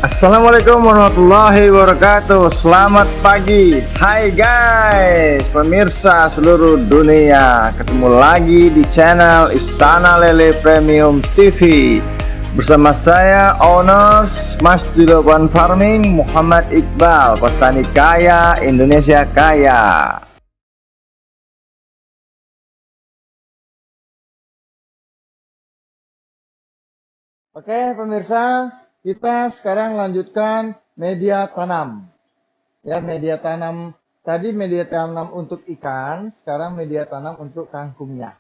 Assalamualaikum warahmatullahi wabarakatuh. Selamat pagi. Hai guys, pemirsa seluruh dunia. Ketemu lagi di channel Istana Lele Premium TV. Bersama saya owners Mas Diloban Farming Muhammad Iqbal, petani kaya Indonesia kaya. Oke pemirsa, kita sekarang lanjutkan media tanam. Ya, media tanam tadi media tanam untuk ikan, sekarang media tanam untuk kangkungnya.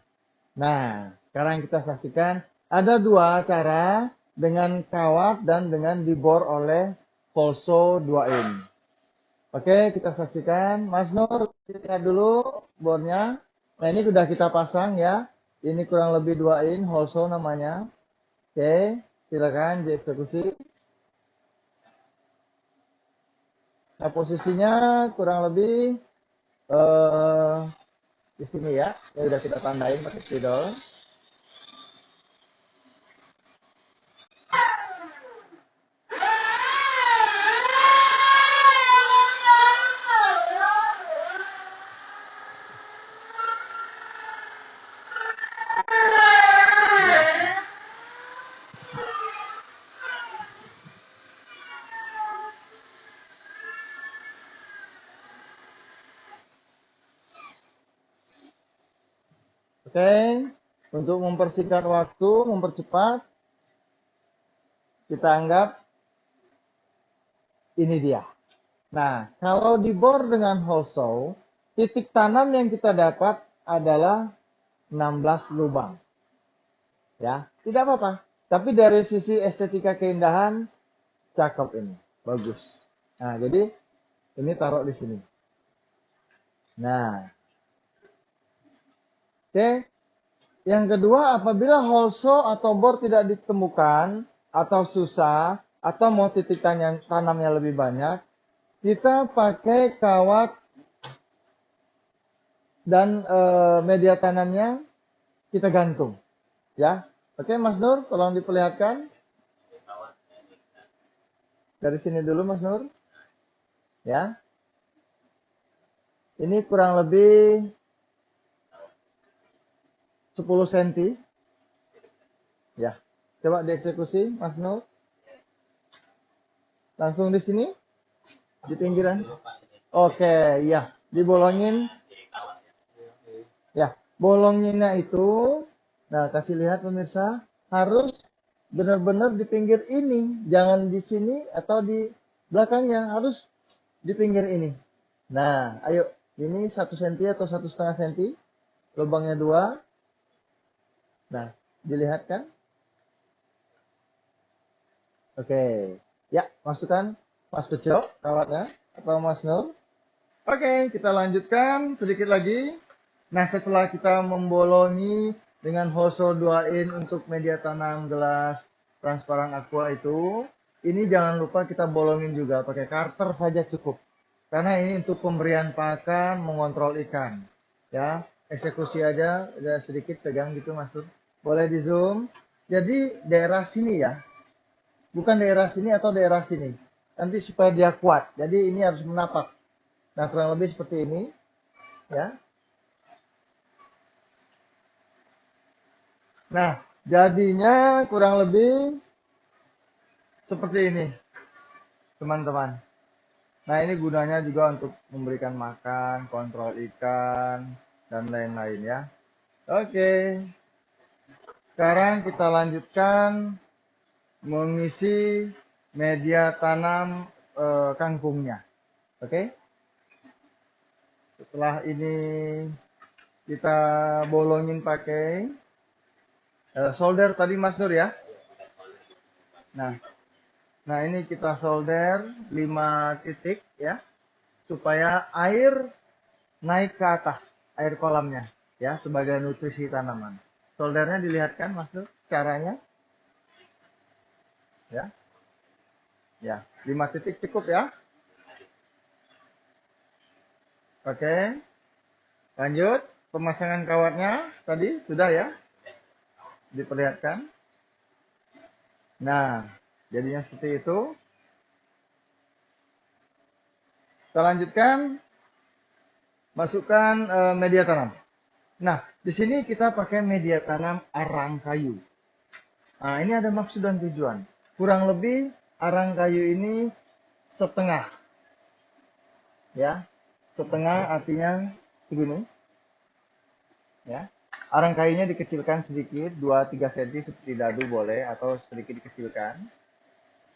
Nah, sekarang kita saksikan ada dua cara, dengan kawat dan dengan dibor oleh Volso 2in. Oke, kita saksikan. Mas Nur, lihat dulu bornya. Nah, ini sudah kita pasang ya. Ini kurang lebih 2in, Volso namanya. Oke, silakan dieksekusi. Nah, posisinya kurang lebih di sini ya. Ini udah kita tandain pakai spidol. Oke, untuk mempersingkat waktu, mempercepat, kita anggap ini dia. Nah, kalau dibor dengan Volso, titik tanam yang kita dapat adalah 16 lubang. Ya, tidak apa-apa. Tapi dari sisi estetika keindahan, cakep ini, bagus. Nah, jadi ini taruh di sini. Nah, oke. Yang kedua, apabila Volso atau bor tidak ditemukan atau susah atau mau titik tanamnya lebih banyak, kita pakai kawat dan media tanamnya kita gantung. Ya, oke Mas Nur, tolong diperlihatkan. Dari sini dulu Mas Nur. Ya, ini kurang lebih 10 cm. Ya, coba dieksekusi Mas Nur. Langsung di sini, di pinggiran. Oke, ya, dibolongin. Ya, bolonginnya itu, nah kasih lihat pemirsa, harus benar-benar di pinggir ini, jangan di sini atau di belakangnya, harus di pinggir ini. Nah, ayo, ini 1 cm atau 1,5 cm, lubangnya 2. Nah, dilihat kan? Oke, ya, masukkan Mas Bejo, kawatnya, atau Mas Nur. Oke, kita lanjutkan sedikit lagi. Nah, setelah kita membolongi dengan Volso 2in untuk media tanam gelas transparan aqua itu, ini jangan lupa kita bolongin juga pakai karter saja cukup. Karena ini untuk pemberian pakan, mengontrol ikan. Ya, eksekusi aja, sedikit pegang gitu Mas Tur. Boleh di zoom. Jadi daerah sini ya, bukan daerah sini atau daerah sini. Nanti supaya dia kuat. Jadi ini harus menapak. Nah, kurang lebih seperti ini. Ya. Nah, jadinya kurang lebih seperti ini, teman-teman. Nah, ini gunanya juga untuk memberikan makan, kontrol ikan, dan lain-lain ya. Oke, sekarang kita lanjutkan mengisi media tanam kangkungnya. Oke, setelah ini kita bolongin pakai solder tadi Mas Nur ya. Nah ini kita solder 5 titik ya, supaya air naik ke atas, air kolamnya ya, sebagai nutrisi tanaman. Soldernya dilihatkan Mas Nur caranya ya. Ya, 5 titik cukup ya. Oke. Lanjut, pemasangan kawatnya tadi sudah ya. Diperlihatkan. Nah, jadinya seperti itu. Kita lanjutkan, masukkan media tanam. Nah, di sini kita pakai media tanam arang kayu. Nah, ini ada maksud dan tujuan. Kurang lebih arang kayu ini setengah. Ya, setengah artinya segini. Ya. Arang kayunya dikecilkan sedikit, 2-3 cm seperti dadu boleh, atau sedikit dikecilkan.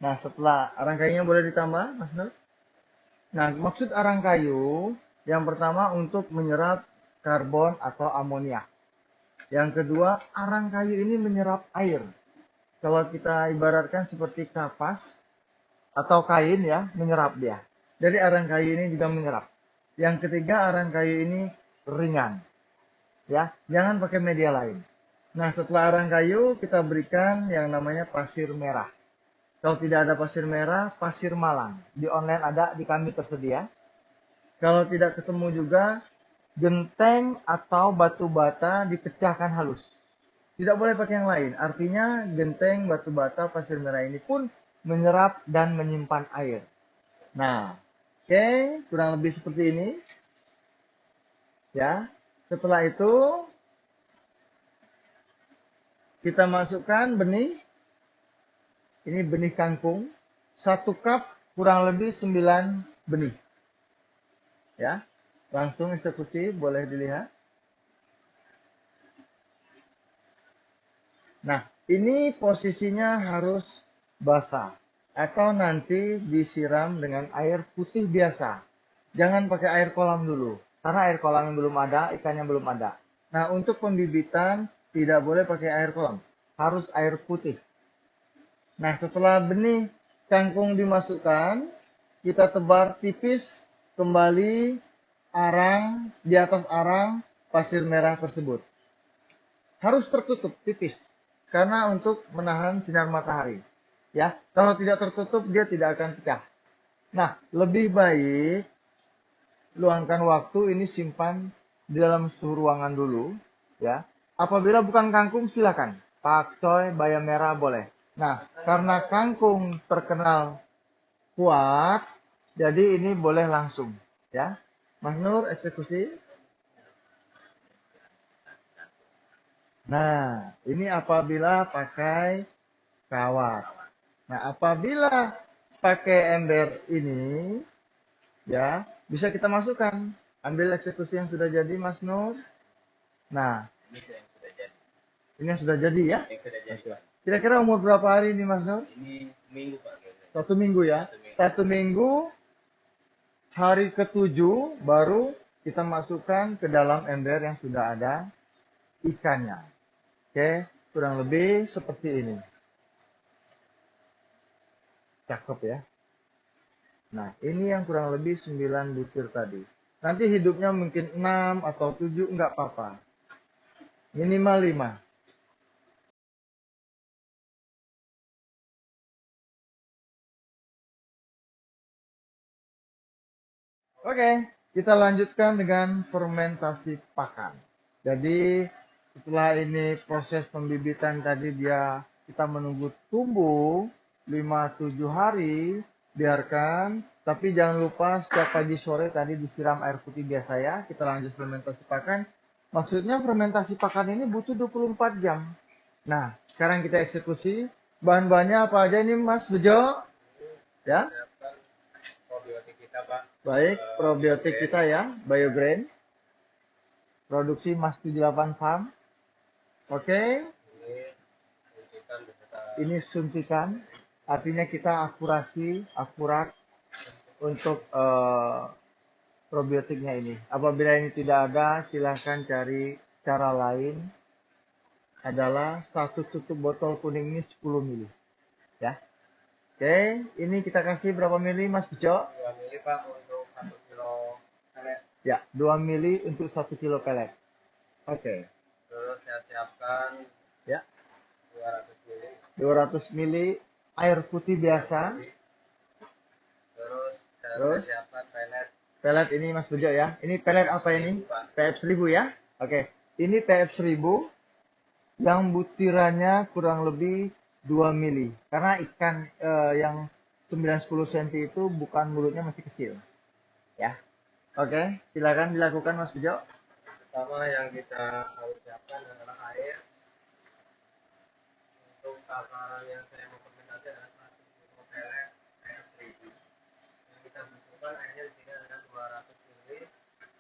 Nah, setelah arang kayunya boleh ditambah, Mas Nur. Nah, maksud arang kayu, yang pertama untuk menyerap karbon atau amonia. Yang kedua, arang kayu ini menyerap air. Kalau kita ibaratkan seperti kapas atau kain ya, menyerap dia. Jadi arang kayu ini juga menyerap. Yang ketiga, arang kayu ini ringan. Ya, jangan pakai media lain. Nah, setelah arang kayu kita berikan yang namanya pasir merah. Kalau tidak ada pasir merah, pasir malang. Di online ada, di kami tersedia. Kalau tidak ketemu juga, genteng atau batu bata dipecahkan halus. Tidak boleh pakai yang lain. Artinya genteng, batu bata, pasir merah ini pun menyerap dan menyimpan air. Nah, oke, kurang lebih seperti ini. Ya. Setelah itu kita masukkan benih. Ini benih kangkung. 1 cup kurang lebih 9 benih. Ya. Langsung eksekusi, boleh dilihat. Nah, ini posisinya harus basah atau nanti disiram dengan air putih biasa. Jangan pakai air kolam dulu. Karena air kolam yang belum ada, ikannya belum ada. Nah, untuk pembibitan tidak boleh pakai air kolam. Harus air putih. Nah, setelah benih kangkung dimasukkan, kita tebar tipis kembali arang, di atas arang pasir merah tersebut. Harus tertutup tipis. Karena untuk menahan sinar matahari. Ya, kalau tidak tertutup, dia tidak akan pecah. Nah, lebih baik luangkan waktu ini simpan di dalam suhu ruangan dulu, ya. Apabila bukan kangkung silakan, pakcoy, bayam merah boleh. Nah, karena kangkung terkenal kuat, jadi ini boleh langsung, ya. Mas Nur eksekusi. Nah, ini apabila pakai kawat. Nah, apabila pakai ember ini, ya, bisa kita masukkan. Ambil eksekusi yang sudah jadi, Mas Nur. Nah, ini yang sudah jadi ya. Kira-kira umur berapa hari ini, Mas Nur? Ini minggu Pak. 1 minggu ya. 1 minggu, hari ke-7 baru kita masukkan ke dalam ember yang sudah ada ikannya. Oke, kurang lebih seperti ini. Cakep ya. Nah, ini yang kurang lebih 9 butir tadi. Nanti hidupnya mungkin 6 atau 7, enggak apa-apa. Minimal 5. Oke, kita lanjutkan dengan fermentasi pakan. Jadi, setelah ini proses pembibitan tadi kita menunggu tumbuh 5-7 hari, biarkan. Tapi jangan lupa setiap pagi sore tadi disiram air putih biasa ya. Kita lanjut fermentasi pakan. Maksudnya fermentasi pakan ini butuh 24 jam. Nah, sekarang kita eksekusi. Bahan-bahannya apa aja ini Mas Bejo? Ya. Probiotik kita Pak. Baik, probiotik kita ya, BioGrain. Produksi Mas 78 Farm. Oke. Ini suntikan. Artinya kita akurat untuk probiotiknya ini. Apabila ini tidak ada, silahkan cari cara lain. Adalah satu tutup botol kuning ini 10 mili. Ya. Oke, ini kita kasih berapa mili Mas Bejo? 2 mili Pak untuk 1 kilo pelet. Ya, 2 mili untuk 1 kilo pelet. Oke. Terus saya siapkan ya 200 mili. 200 mili air putih biasa. Terus saya siapkan pelet. Pelet ini Mas Bejo ya. Ini pelet apa ini? TF 1000 ya. Oke. Ini TF 1000 yang butirannya kurang lebih 2 mili. Karena ikan yang 9-10 cm itu bukan mulutnya masih kecil. Ya. Oke, silakan dilakukan Mas Bejo. Pertama yang kita harus siapkan adalah air. Untuk takaran yang saya mau fermentasi adalah 1 kilo pelet air 1000. Yang kita butuhkan airnya di sini adalah 200 ml,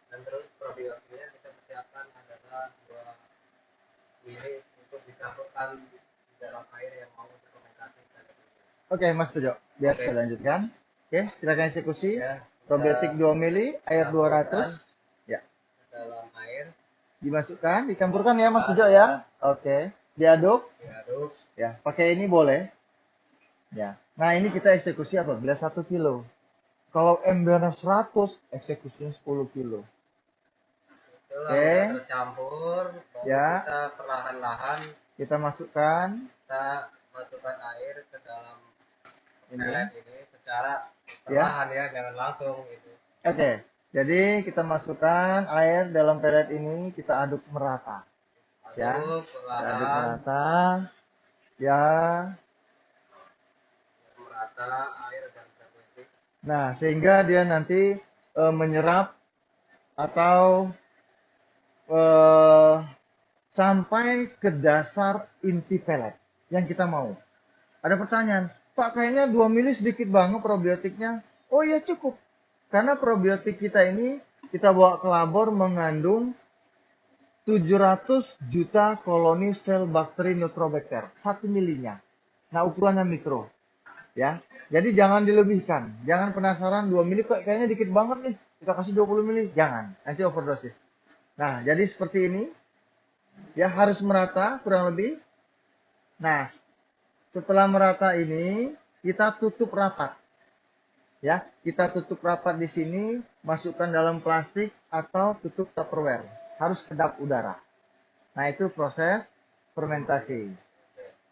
dan terus probiotiknya kita persiapkan adalah 2 ml untuk dicampurkan di dalam air yang mau fermentasi. Oke, Mas Bejo. Biar Oke. saya lanjutkan. Oke, silakan eksekusi. Ya, Probiotik 2 mili, air 200. Ya. dalam air Dimasukkan, dicampurkan ya Mas Bejo ya. Oke. Diaduk. diaduk. Ya, pakai ini boleh. Ya. Nah, ini kita eksekusi apabila 1 kilo. Kalau embernya 100, eksekusinya 10 kilo. Itu Oke. lalu tercampur, baru Ya. kita perlahan-lahan Kita masukkan kita masukkan air ke dalam ini. pelet ini secara Ya. perlahan ya, jangan langsung gitu. Oke. Jadi kita masukkan air dalam pelet ini, kita aduk merata. Ya. Aduk Kita aduk perlahan, merata. Ya. merata air dan probiotik. Nah, sehingga dia nanti menyerap atau sampai ke dasar inti pelet yang kita mau. Ada pertanyaan, Pak kayaknya 2 mili sedikit banget probiotiknya. Oh iya cukup. Karena probiotik kita ini kita bawa ke labor mengandung 700 juta koloni sel bakteri Nitrobacter. 1 milinya. Nah ukurannya mikro. Ya, jadi jangan dilebihkan. Jangan penasaran 2 mili kok kayaknya dikit banget nih. Kita kasih 20 mili. Jangan, nanti overdosis. Nah, jadi seperti ini. Ya, harus merata kurang lebih. Nah, setelah merata ini, kita tutup rapat. Ya, kita tutup rapat di sini, masukkan dalam plastik atau tutup Tupperware. Harus kedap udara. Nah, itu proses fermentasi.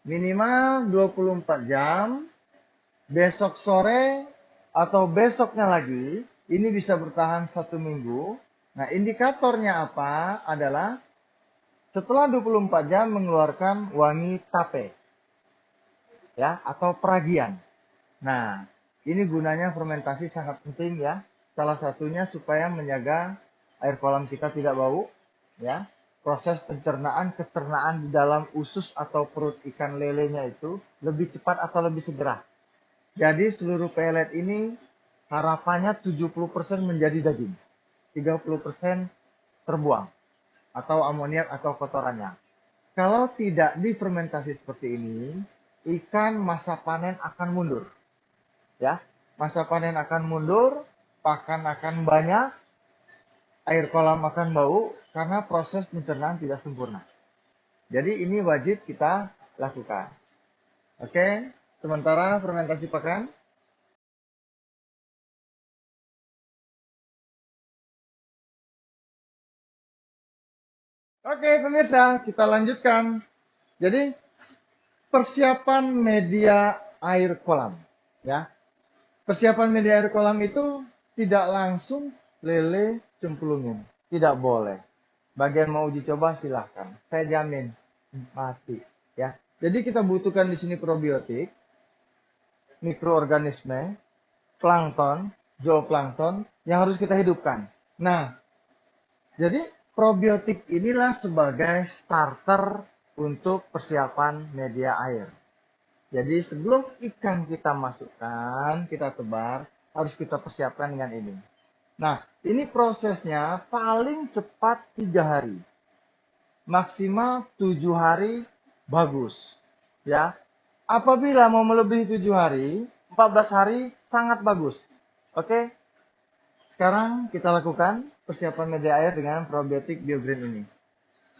Minimal 24 jam. Besok sore atau besoknya lagi, ini bisa bertahan 1 minggu. Nah, indikatornya apa? Adalah setelah 24 jam mengeluarkan wangi tape. Ya, atau peragian. Nah, ini gunanya fermentasi sangat penting ya. Salah satunya supaya menjaga air kolam kita tidak bau. Ya, proses kecernaan di dalam usus atau perut ikan lelenya itu lebih cepat atau lebih segera. Jadi seluruh pelet ini harapannya 70% menjadi daging. 30% terbuang. Atau amoniak atau kotorannya. Kalau tidak difermentasi seperti ini, ikan masa panen akan mundur. Ya, masa panen akan mundur, pakan akan banyak, air kolam akan bau, karena proses pencernaan tidak sempurna. Jadi ini wajib kita lakukan. Oke, sementara fermentasi pakan. Oke, pemirsa, kita lanjutkan. Jadi, persiapan media air kolam. Ya, persiapan media air kolam itu tidak langsung lele cemplungin. Tidak boleh. Bagian mau uji coba silahkan. Saya jamin mati. Ya, jadi kita butuhkan di sini probiotik, mikroorganisme, plankton, zooplankton yang harus kita hidupkan. Nah, jadi probiotik inilah sebagai starter untuk persiapan media air. Jadi sebelum ikan kita masukkan, kita tebar, harus kita persiapkan dengan ini. Nah, ini prosesnya paling cepat 3 hari. Maksimal 7 hari bagus. Ya. Apabila mau melebihi 7 hari, 14 hari sangat bagus. Oke? Sekarang kita lakukan persiapan media air dengan probiotik BioGreen ini.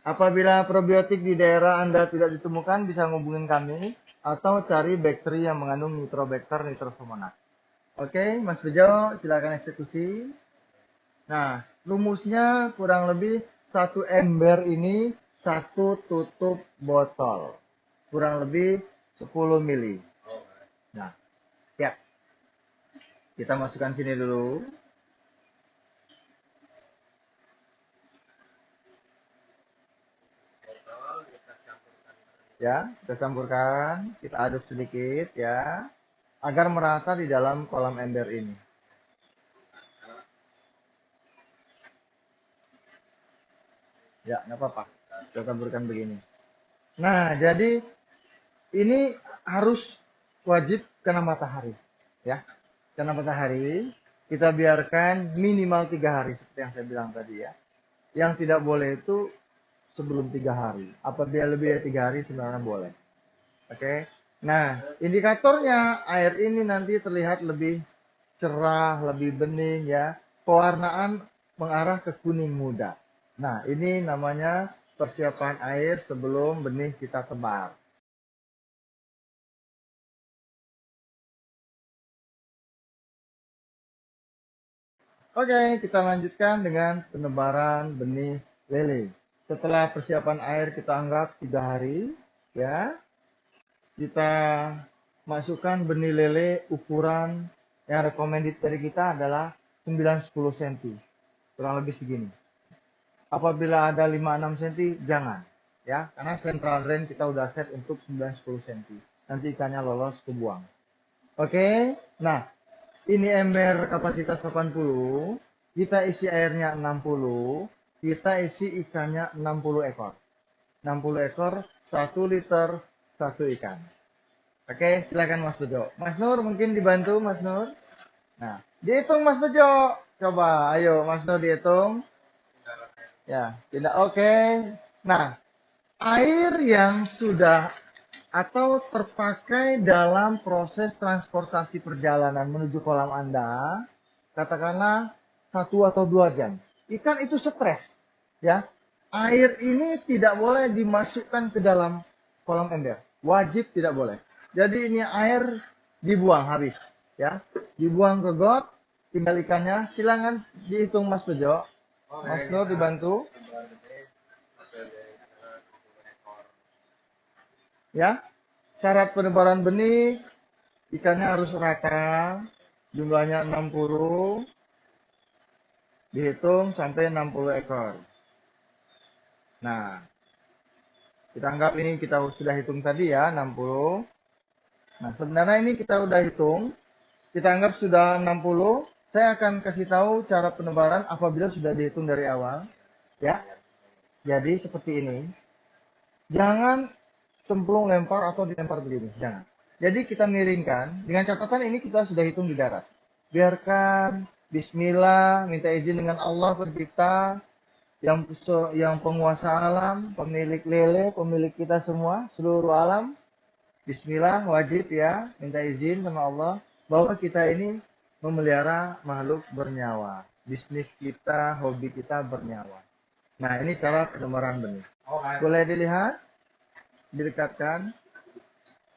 Apabila probiotik di daerah Anda tidak ditemukan, bisa hubungin kami atau cari bakteri yang mengandung Nitrobacter nitrosomonas. Oke, Mas Bejo, silakan eksekusi. Nah, rumusnya kurang lebih 1 ember ini 1 tutup botol. Kurang lebih 10 mili. Nah, ya. Kita masukkan sini dulu. Ya, kita campurkan, kita aduk sedikit ya, agar merata di dalam kolam ember ini. Ya, nggak apa-apa. Kita taburkan begini. Nah, jadi ini harus wajib kena matahari. Ya, kena matahari. Kita biarkan minimal 3 hari seperti yang saya bilang tadi ya. Yang tidak boleh itu sebelum 3 hari. Apabila lebih dari 3 hari sebenarnya boleh. Oke. Nah, indikatornya air ini nanti terlihat lebih cerah, lebih bening ya. Pewarnaan mengarah ke kuning muda. Nah, ini namanya persiapan air sebelum benih kita tebar. Oke, kita lanjutkan dengan penebaran benih lele. Setelah persiapan air kita anggap 3 hari, ya, kita masukkan benih lele ukuran yang recommended dari kita adalah 9-10 cm. Kurang lebih segini. Apabila ada 5-6 cm, jangan. Ya, karena central drain kita udah set untuk 9-10 cm. Nanti ikannya lolos ke buang. Oke, nah ini ember kapasitas 80, kita isi airnya 60, kita isi ikannya 60 ekor. 60 ekor, 1 liter, 1 ikan. Oke, silakan Mas Bejo. Mas Nur mungkin dibantu Mas Nur. Nah, dihitung Mas Bejo. Coba, ayo Mas Nur dihitung. Ya, tidak oke. Nah, air yang sudah atau terpakai dalam proses transportasi perjalanan menuju kolam Anda, katakanlah 1 atau 2 jam. Ikan itu stres, ya. Air ini tidak boleh dimasukkan ke dalam kolam ember. Wajib tidak boleh. Jadi ini air dibuang habis, ya. Dibuang ke got, tinggal ikannya. Silakan dihitung Mas Bejo. Mas Nur dibantu. Ya, syarat penebaran benih, ikannya harus rata, jumlahnya 60, dihitung sampai 60 ekor. Nah, kita anggap ini kita sudah hitung tadi ya, 60. Nah, sebenarnya ini kita udah hitung, kita anggap sudah 60. Saya akan kasih tahu cara penebaran apabila sudah dihitung dari awal. Ya, jadi seperti ini. Jangan cemplung lempar atau dilempar begini, jangan. Jadi kita miringkan, dengan catatan ini kita sudah hitung di darat. Biarkan bismillah, minta izin dengan Allah pencipta, yang penguasa alam, pemilik lele, pemilik kita semua, seluruh alam. Bismillah wajib ya, minta izin sama Allah bahwa kita ini memelihara makhluk bernyawa. Bisnis kita, hobi kita bernyawa. Nah, ini cara penebaran benih. Boleh dilihat? Didekatkan.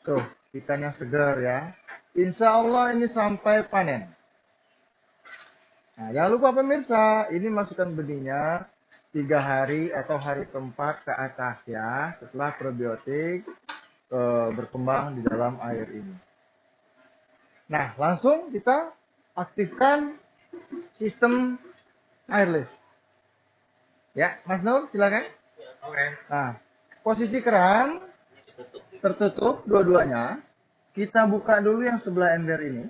Tuh, ikannya segar ya. Insya Allah ini sampai panen. Nah, jangan lupa pemirsa, ini masukkan benihnya 3 hari atau hari keempat ke atas ya. Setelah probiotik berkembang di dalam air ini. Nah, langsung kita aktifkan sistem airless. Ya, Mas Nur, silakan. Oke. Nah, posisi keran tertutup dua-duanya. Kita buka dulu yang sebelah ember ini.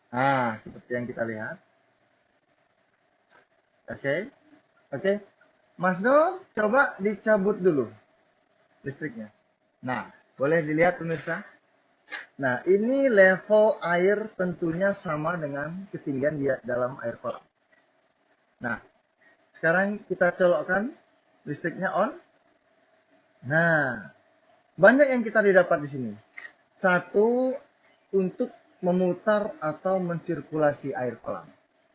Nah, seperti yang kita lihat. Oke. Oke. Mas Nur, coba dicabut dulu listriknya. Nah, boleh dilihat pemirsa. Nah, ini level air tentunya sama dengan ketinggian dia dalam air kolam. Nah, sekarang kita colokkan listriknya on. Nah, banyak yang kita didapat di sini. Satu, untuk memutar atau mensirkulasi air kolam.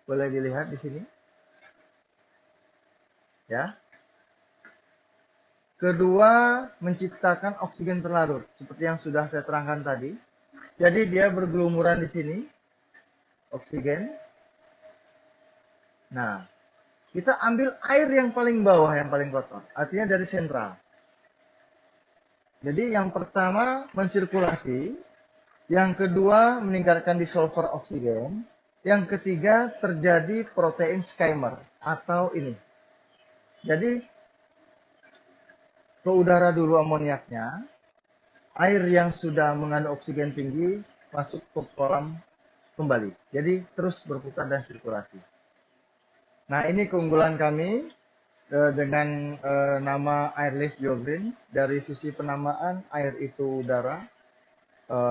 Boleh dilihat di sini. Ya. Kedua, menciptakan oksigen terlarut seperti yang sudah saya terangkan tadi. Jadi dia bergelumuran di sini. Oksigen. Nah, kita ambil air yang paling bawah, yang paling kotor. Artinya dari sentral. Jadi yang pertama mensirkulasi, yang kedua meningkatkan disolver oksigen, yang ketiga terjadi protein skimmer atau ini. Jadi ke udara dulu amoniaknya, air yang sudah mengandung oksigen tinggi masuk ke kolam kembali. Jadi terus berputar dan sirkulasi. Nah, ini keunggulan kami. dengan nama Airlift Jobrin. Dari sisi penamaan, air itu udara,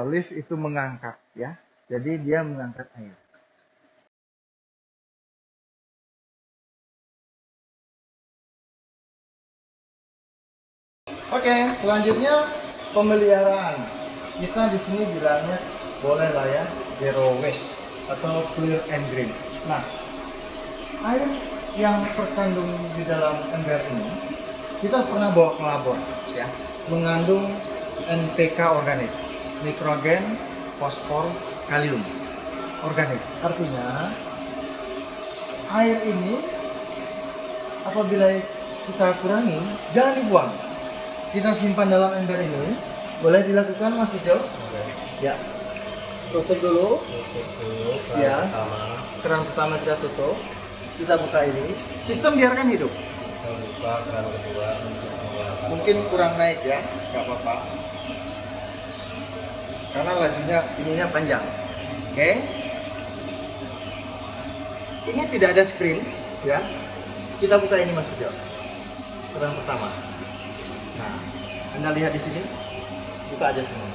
lift itu mengangkat ya. Jadi dia mengangkat air. Oke, selanjutnya pemeliharaan. Kita di sini bilangnya boleh lah ya zero waste atau clear and green. Nah, air yang terkandung di dalam ember ini kita pernah bawa ke labor ya, mengandung NPK organik, nitrogen, fosfor, kalium organik. Artinya air ini apabila kita kurangi jangan dibuang, kita simpan dalam ember ini. Boleh dilakukan Mas Ujo? Ya, tutup dulu. Ya, keran pertama kita tutup. Kita buka ini, sistem biarkan hidup. Kita buka keran kedua untuk mengeluarkan. Mungkin kurang naik ya, nggak apa-apa. Karena lajunya ininya panjang. Oke. Ini tidak ada screen ya. Kita buka ini Mas Ujo. Keran pertama. Nah, Anda lihat di sini, buka aja semua.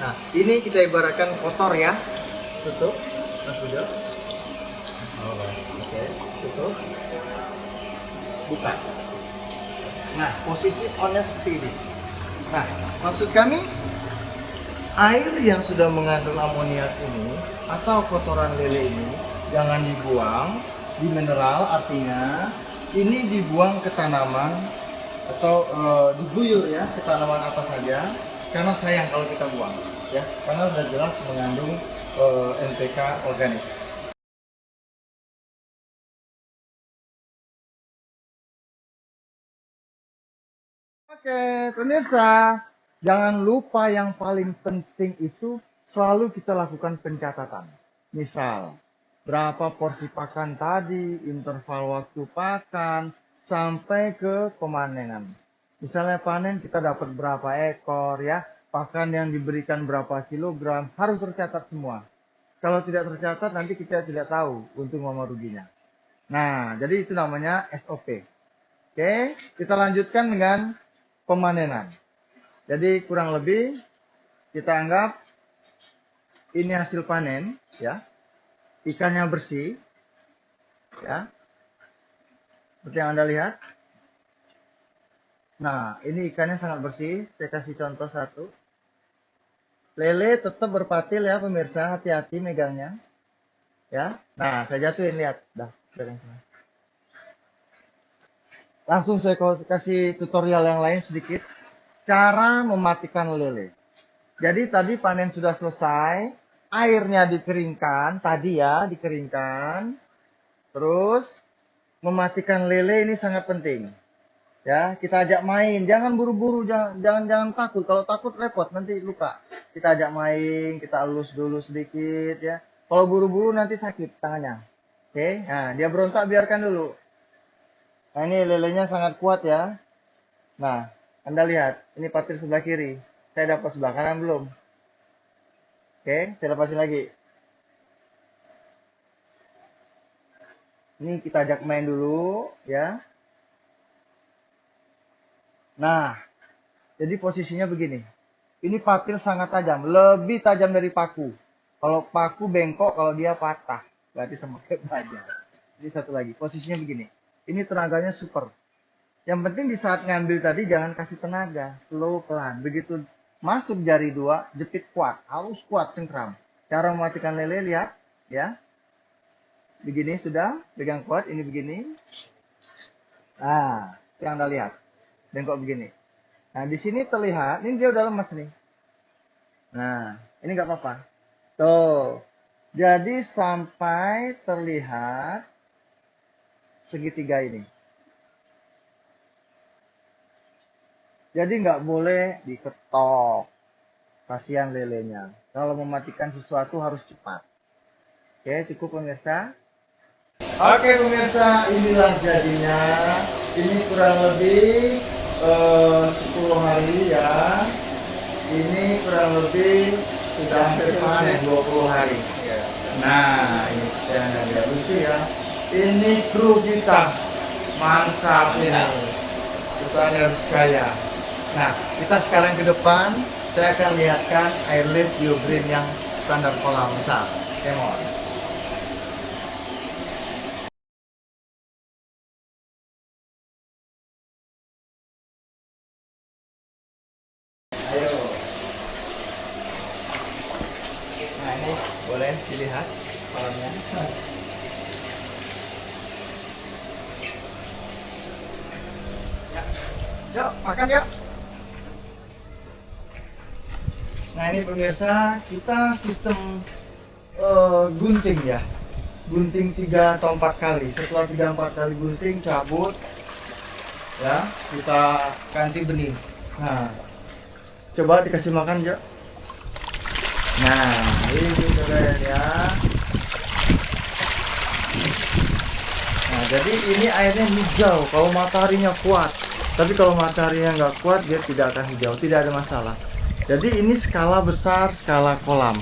Nah, ini kita ibaratkan kotor ya. Tutup, Mas Ujo. Oke, tutup. Buka. Nah, posisi on-nya seperti ini. Nah, maksud kami air yang sudah mengandung amoniak ini atau kotoran lele ini jangan dibuang di mineral, artinya ini dibuang ke tanaman atau diguyur ya ke tanaman apa saja, karena sayang kalau kita buang ya, karena sudah jelas mengandung NPK organik. Oke, pemirsa, jangan lupa yang paling penting itu selalu kita lakukan pencatatan. Misal, berapa porsi pakan tadi, interval waktu pakan, sampai ke pemanenan. Misalnya panen kita dapat berapa ekor ya, pakan yang diberikan berapa kilogram, harus tercatat semua. Kalau tidak tercatat nanti kita tidak tahu untung sama ruginya. Nah, jadi itu namanya SOP. Oke, kita lanjutkan dengan pemanenan. Jadi kurang lebih kita anggap ini hasil panen ya. Ikannya bersih ya. Seperti yang Anda lihat. Nah, ini ikannya sangat bersih. Saya kasih contoh satu. Lele tetap berpatil ya pemirsa, hati-hati megangnya. Ya. Nah, saya jatuhin, lihat. Dah, langsung saya kasih tutorial yang lain sedikit. Cara mematikan lele. Jadi tadi panen sudah selesai, airnya dikeringkan, tadi ya dikeringkan. Terus mematikan lele ini sangat penting. Ya, kita ajak main, jangan buru-buru, jangan takut. Kalau takut repot, nanti luka. Kita ajak main, kita elus dulu sedikit ya. Kalau buru-buru nanti sakit tangannya. Oke, nah dia berontak biarkan dulu. Nah ini lelenya sangat kuat ya. Nah, Anda lihat, ini patil sebelah kiri. Saya dapat sebelah kanan belum? Oke, saya lepasin lagi. Ini kita ajak main dulu ya. Nah, jadi posisinya begini. Ini patil sangat tajam, lebih tajam dari paku. Kalau paku bengkok, kalau dia patah, berarti sama kayak baja. Jadi satu lagi, posisinya begini. Ini tenaganya super. Yang penting di saat ngambil tadi jangan kasih tenaga, slow pelan. Begitu masuk jari dua, jepit kuat, harus kuat cengkram. Cara mematikan lele lihat, ya. Begini sudah, pegang kuat, ini begini. Nah, yang Anda lihat, bengkok begini. Nah, di sini terlihat, ini dia udah lemas nih. Nah, ini nggak apa-apa. Tuh, jadi sampai terlihat segitiga ini. Jadi nggak boleh diketok. Kasihan lelenya. Kalau mematikan sesuatu harus cepat. Oke, cukup pemirsa. Oke pemirsa, inilah jadinya. Ini kurang lebih 10 hari ya. Ini kurang lebih sudah hampir panen 20 hari. Nah, ini saya lihat lucu ya. Ini kru kita, Mantap ini. Petani harus kaya. Nah, kita sekarang ke depan. Saya akan lihatkan airlift biogreen yang standar kolam besar. Come on. Ayo. Nah, ini boleh dilihat kolamnya. Yuk, makan yuk. Nah ini pemirsa, kita sistem gunting ya. Gunting 3 atau 4 kali. Setelah 3-4 kali gunting, cabut. Ya, kita ganti benih. Nah, coba dikasih makan yuk. Nah, ini keren ya. Nah, jadi ini airnya hijau kalau mataharinya kuat. Tapi kalau mataharinya nggak kuat, dia tidak akan hijau, tidak ada masalah. Jadi ini skala besar, skala kolam.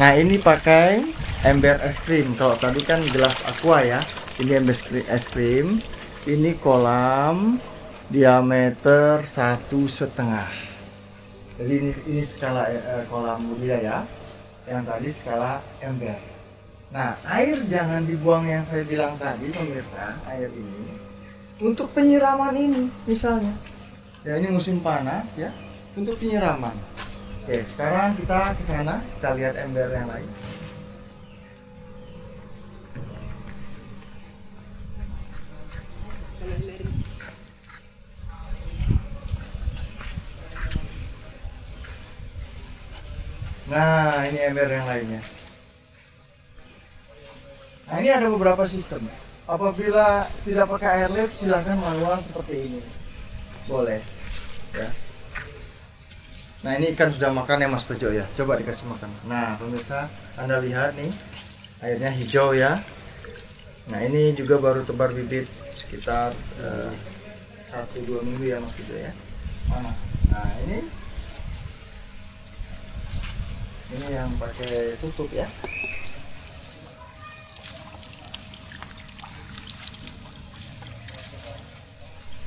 Nah ini pakai ember es krim. Kalau tadi kan gelas aqua ya, ini ember es krim. Ini kolam diameter 1,5. Jadi ini skala kolam budidaya. Yang tadi skala ember. Nah air jangan dibuang yang saya bilang tadi pemirsa. Air ini untuk penyiraman ini misalnya. Ya ini musim panas ya. Untuk penyiraman. Oke, sekarang kita ke sana, kita lihat ember yang lain. Nah, ini ember yang lainnya. Nah, ini ada beberapa sistem. Apabila tidak pakai airlift, silahkan manual seperti ini. Boleh. Ya. Nah ini ikan sudah makan ya Mas Bejo ya. Coba dikasih makan. Nah pemirsa, Anda lihat nih airnya hijau ya. Nah ini juga baru tebar bibit sekitar 1-2 minggu ya Mas Bejo ya. Mana? Nah ini yang pakai tutup ya.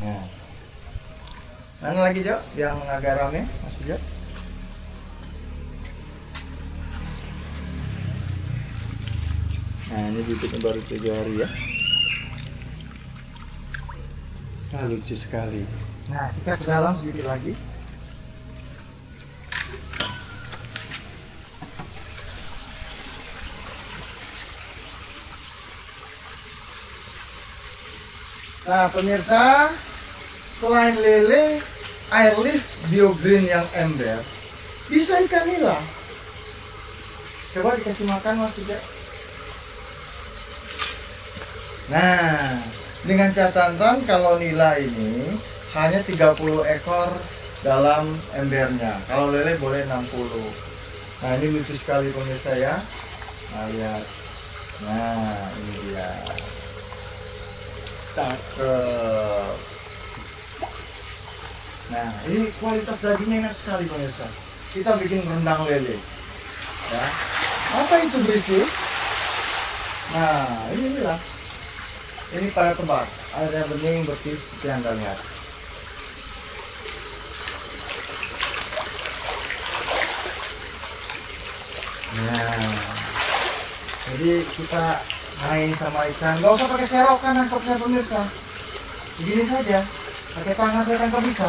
Nah mana lagi Jo yang agak rame Mas Bejo? Nah ini bibitnya baru 7 hari ya. Nah lucu sekali. Nah kita ke dalam sedikit lagi. Nah pemirsa, selain lele, airlift biogreen yang ember, bisa ikan nila. Coba dikasih makan Mas Bejo. Nah, dengan catatan kalau nila ini hanya 30 ekor dalam embernya. Kalau lele boleh 60. Nah, ini lucu sekali pemirsa ya. Nah, lihat. Nah, ini dia. Cakep. Nah, ini kualitas dagingnya enak sekali pemirsa. Kita bikin rendang lele. Ya. Apa itu berisik? Nah, inilah. Ini pada tebak, ada bening bersih seperti yang Anda lihat. Nah, jadi kita main sama ikan, nggak usah pakai serokan nangkapnya pemirsa. Begini saja, pakai tangan saya tangkap bisa.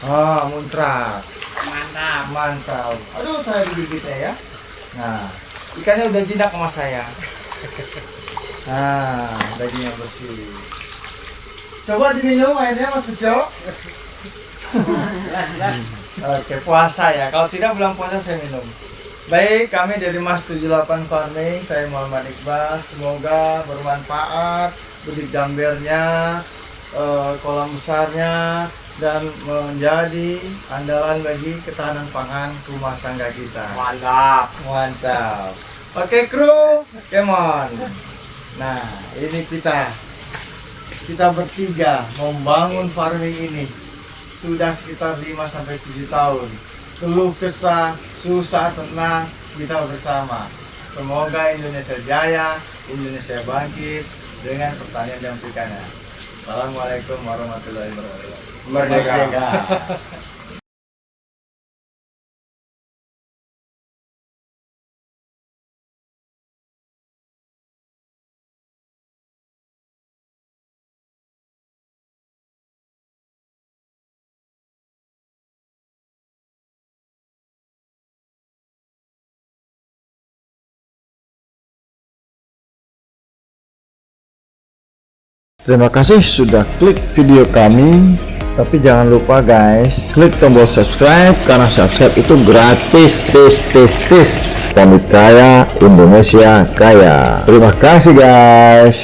Ah, muncrat. Mantap. Mantap. Aduh, saya digigitnya ya. Nah, ikannya udah jinak sama saya. Nah, dagingnya bersih. Coba diminum airnya Mas Bejo. Oke, puasa ya. Kalau tidak bulan puasa saya minum. Baik, kami dari Mas 78 Farming, saya Muhammad Iqbal. Semoga bermanfaat bedik gambarnya, kolam besarnya, dan menjadi andalan bagi ketahanan pangan rumah tangga kita. Mantap. Mantap. Oke kru, come on. Nah, ini kita bertiga membangun farming ini sudah sekitar 5-7 tahun. Keluh kesah, susah, senang, kita bersama. Semoga Indonesia jaya, Indonesia bangkit, dengan pertanian dan perikanan. Assalamualaikum warahmatullahi wabarakatuh. Merdeka. Terima kasih sudah klik video kami. Tapi jangan lupa guys, klik tombol subscribe karena subscribe itu gratis. Kami kaya, Indonesia kaya. Terima kasih guys.